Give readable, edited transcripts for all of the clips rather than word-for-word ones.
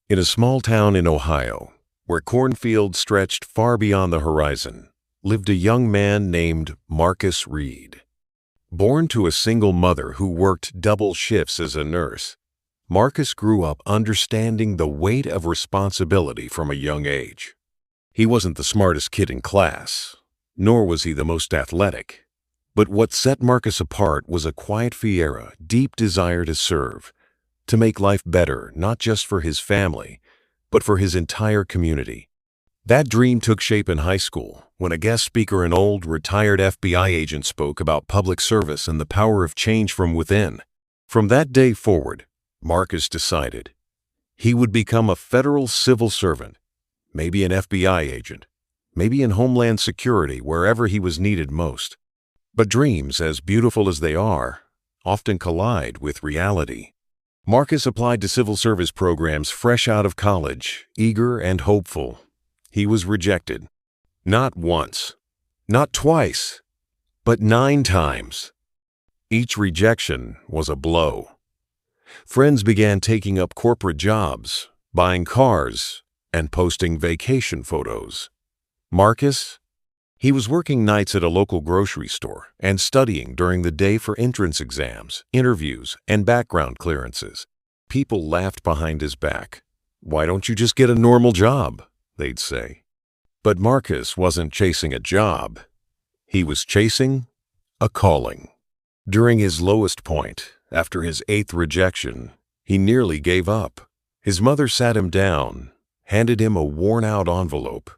In a small town in Ohio, where cornfields stretched far beyond the horizon, lived a young man named Marcus Reed. Born to a single mother who worked double shifts as a nurse, Marcus grew up understanding the weight of responsibility from a young age. He wasn't the smartest kid in class, nor was he the most athletic. But what set Marcus apart was a quiet fiera, deep desire to serve, to make life better not just for his family, but for his entire community. That dream took shape in high school when a guest speaker, an old, retired FBI agent, spoke about public service and the power of change from within. From that day forward, Marcus decided he would become a federal civil servant, maybe an FBI agent, maybe in Homeland Security, wherever he was needed most. But dreams, as beautiful as they are, often collide with reality. Marcus applied to civil service programs fresh out of college, eager and hopeful. He was rejected. Not once, not twice, but 9 times. Each rejection was a blow. Friends began taking up corporate jobs, buying cars, and posting vacation photos. Marcus? He was working nights at a local grocery store and studying during the day for entrance exams, interviews, and background clearances. People laughed behind his back. "Why don't you just get a normal job?" they'd say. But Marcus wasn't chasing a job. He was chasing a calling. During his lowest point, after his 8th rejection, he nearly gave up. His mother sat him down, handed him a worn-out envelope.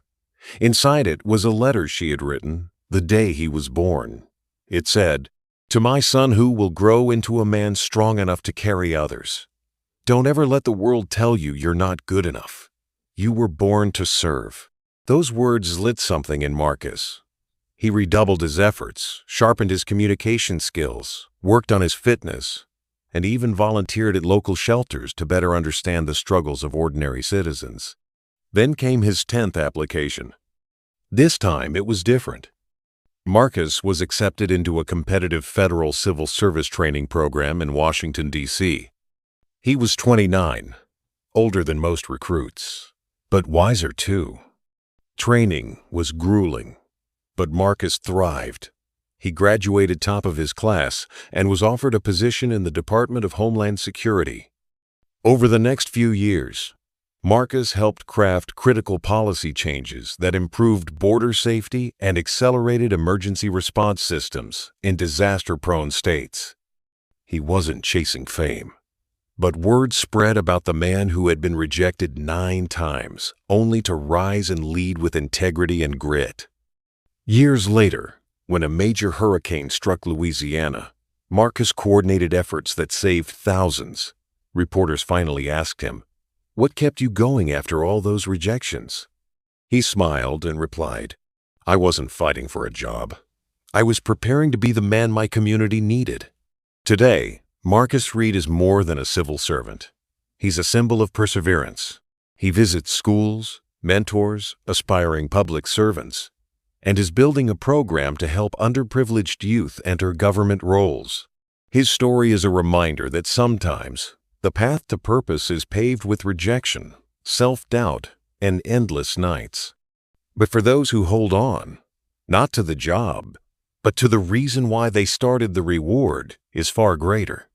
Inside it was a letter she had written the day he was born. It said, "To my son who will grow into a man strong enough to carry others. Don't ever let the world tell you you're not good enough. You were born to serve." Those words lit something in Marcus. He redoubled his efforts, sharpened his communication skills, worked on his fitness, and even volunteered at local shelters to better understand the struggles of ordinary citizens. Then came his 10th application. This time it was different. Marcus was accepted into a competitive federal civil service training program in Washington, D.C. He was 29, older than most recruits, but wiser too. Training was grueling, but Marcus thrived. He graduated top of his class and was offered a position in the Department of Homeland Security. Over the next few years, Marcus helped craft critical policy changes that improved border safety and accelerated emergency response systems in disaster-prone states. He wasn't chasing fame, but word spread about the man who had been rejected 9 times, only to rise and lead with integrity and grit. Years later, when a major hurricane struck Louisiana, Marcus coordinated efforts that saved thousands. Reporters finally asked him, "What kept you going after all those rejections?" He smiled and replied, "I wasn't fighting for a job. I was preparing to be the man my community needed." Today, Marcus Reed is more than a civil servant. He's a symbol of perseverance. He visits schools, mentors aspiring public servants, and is building a program to help underprivileged youth enter government roles. His story is a reminder that sometimes the path to purpose is paved with rejection, self-doubt, and endless nights. But for those who hold on, not to the job, but to the reason why they started, the reward is far greater.